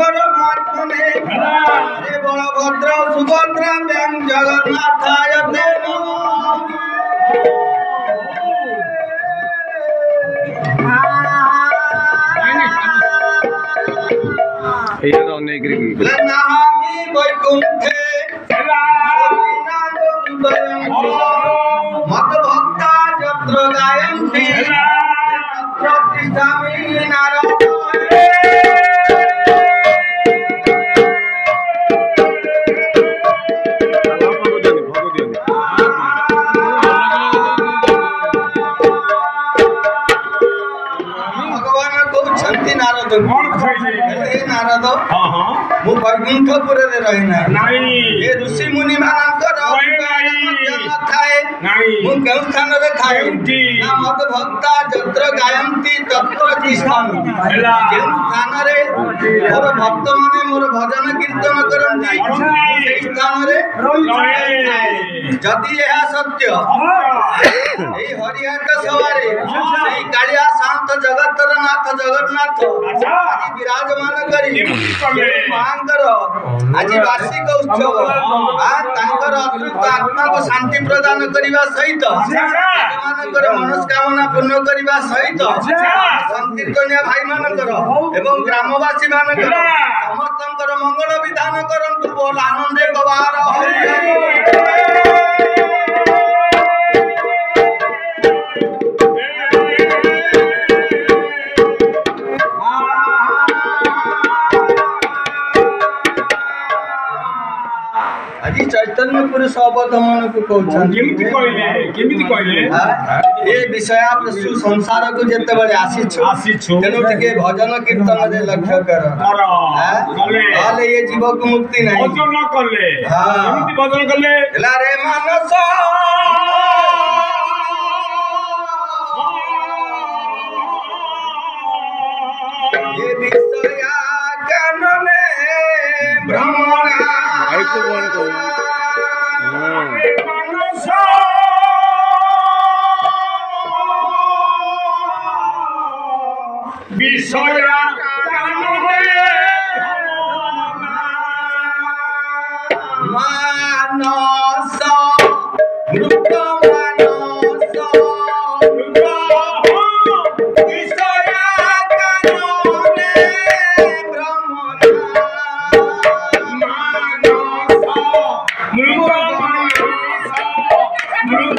परमात्मने हरे बलभद्र सुभद्रा व्यं जगन्नाथाय ते नमः। नमामि वैकुंठे मद्भक्ता यत्र गायन्ति तत्र तिष्ठामि नारद। नारद मु वैकुंठपुर रे रहिना ये ऋषि मुनि मानकर थाए मु केउ स्थान रे थाए ना मत भक्ता जत्र गायन्ति तत्र तिष्ठामि। केउ स्थान रे मोर भक्त माने मोर भजन कीर्तन करन्ति सेई स्थान रे रहि जदि यह सत्य एई हरिहर सवारे सेई कालिया शांत जगतर नाथ जगन्नाथ आज विराजमान करी मांगर आज वार्षिक उत्सव तांकर अतृप्त आत्मा को शांति प्रदान करने सहित मानकर मनस्कामना पूर्ण करने सहित संकीर्तनिया भाई मानकर एवं ग्रामवासी मानकर समस्त मंगल विधान करंतु बोल आनंदे गवार चैतन्य पुरुष अवधमान को ये विषय संसार को जिते बड़े आसीछु तेणु टिके भजन कीर्तन दे लक्ष्य कर ये जीव को मुक्ति नहीं भजन कले रे मानस ये विषय कानने भ्रमण विषय मानस मृत मानस विषय कानने भ्रमण मानस मृत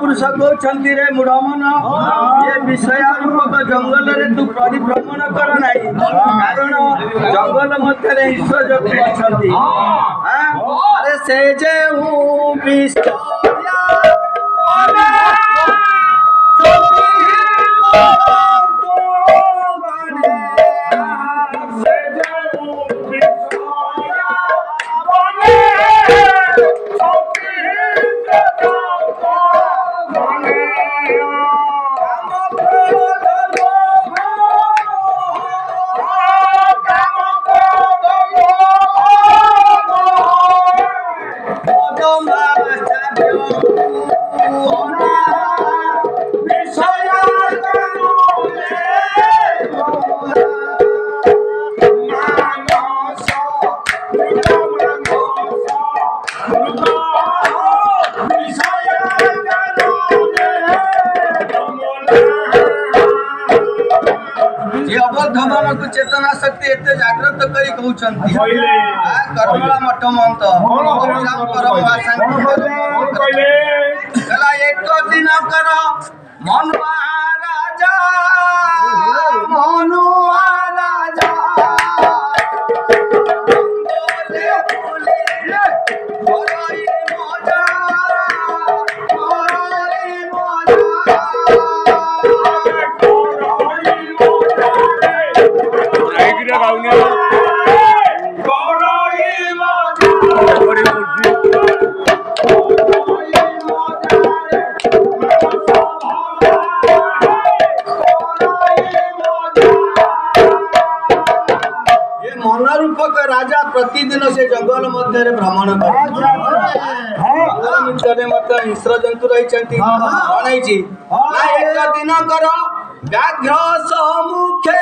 पुरुष कहते रे मुड़मन ये विषय रूपक जंगल रे तू परिभ्रमण कर नाही कारण जंगल मध्य ईश्वर जो खेली अरे से जे हूँ विषय को चेतना शक्ति एते जागृत करी कहउछंती कर्मला मठ मंत राम परम शांति कहले कला एक दिन कर मनुआ राजा मनुआ राजा प्रतिदिन से जंगल मध्य भ्रमण करे मिश्र जंतु रही एक दिन कर व्याघ्र सम्मुखे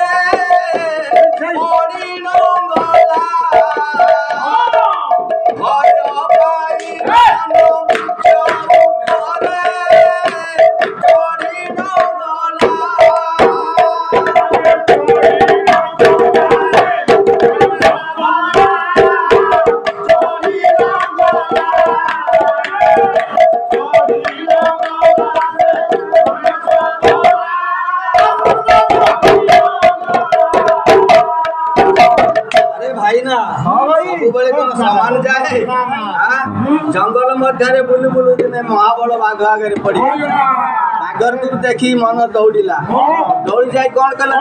सामान जाए जंगल मध्य बुलू बुलू दिने महाबल बाघ आगे पड़ी बाघर को देखी मन दौड़ा दौड़ी जाए कौन कला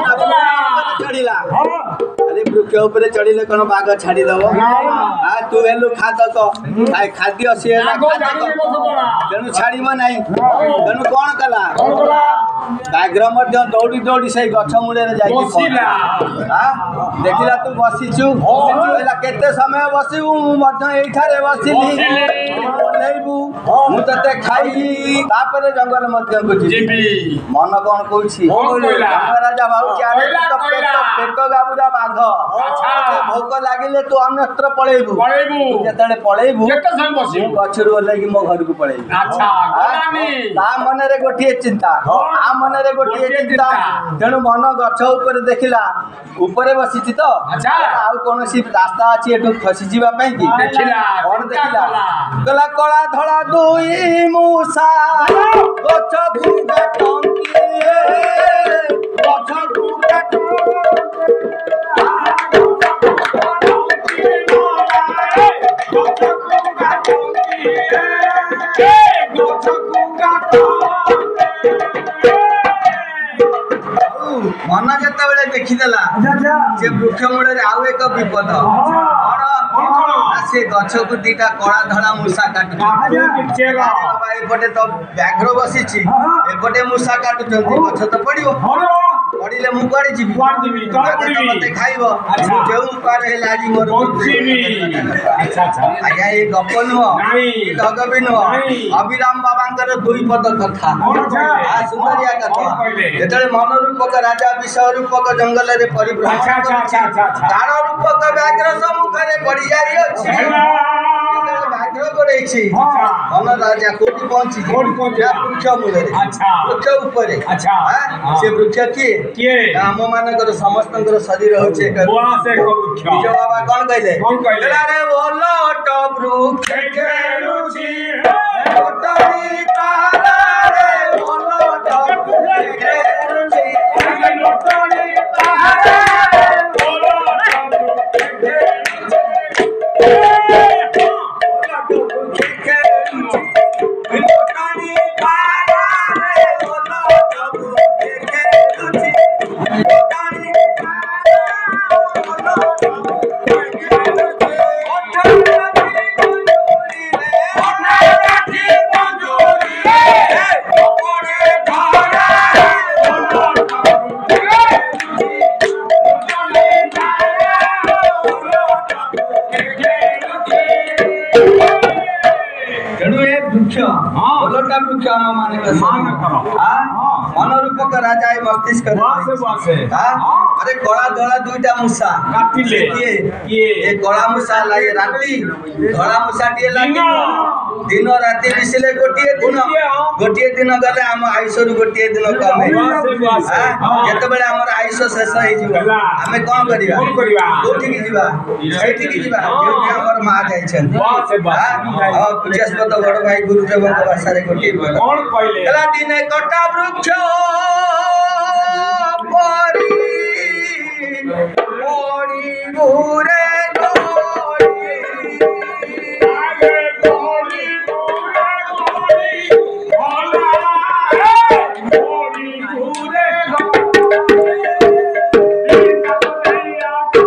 चढ़ला अरे वृक्ष उपरे चढ़ले कौन बाघ छाड़ीदेव तू हेलु खाद तो खाद्य सी तेणु छाड़ ना तेणु कौन कला व्याघ्र दौड़ी दौड़ी से गछ मूल देखला तू बसीचु केते समय बसबू मुठारे बसिली ओह्लैबू मुझे खाई तापर जंगल मध्य को जीवी मन कौन कौन राजा भाव पेट गाबुरा बाघ भोक लगे तू अन्यत्र पलैबू जो पलैबू गचर ओह्लैक मो घर को पलैबू मन गोटे चिंता आ मन गोटे चिंता तेणु मन गछ उपर देखला ऊपर बसी तो आउ कौन रास्ता अच्छी एठू खसी जावाई कि कौन देखला गला कला धड़ा दुई मूसा गछ गुंडा टंकी गछ गुंडा मन जिते देखीदेला से वृक्ष मूल आउ एक विपद से गछ को दीटा कला धड़ा मूषा काटुपटे तो व्याघ्र बसी एपटे मूषा काटुं गछ तो पड़ो पड़े मुझे जी मत खाइब जो उपाय आज मोर आज्ञा ये गप नुह ढग भी नुह अभिराम बाबा दुई पद कथा सुंदरिया कथा जो मन रूपक राजा विषय रूपक जंगल में परिभ्रमण तार रूपक व्याघ्र सम्मुखें पड़ी जारी व्याघ्र गोड़े मन राजा कोटी पहुंची वृक्ष मूल वृक्ष उपर से वृक्ष किए आम मानकर समस्त शरीर होचे निज बाबा कौन कहले अरे ओलट वृक्ष खेलुची ओटरी तारे ओलट वृक्ष खेलुची ओटरी तारे मन रूपक राजा मस्तिष्क अरे कला धड़ा दुईटा मूषा काटिले ये कला मूषा लगे राति धड़ा मूषा टे लगे दिन राति मिसिले गोटे दिन गले आम आयुष रु गोटे दिन कम जिते बड़े आम आयुष शेष होमें कौन कर माँ जापद बड़ भाई गुरुदेव भाषा गोटे दिन कटा वृक्ष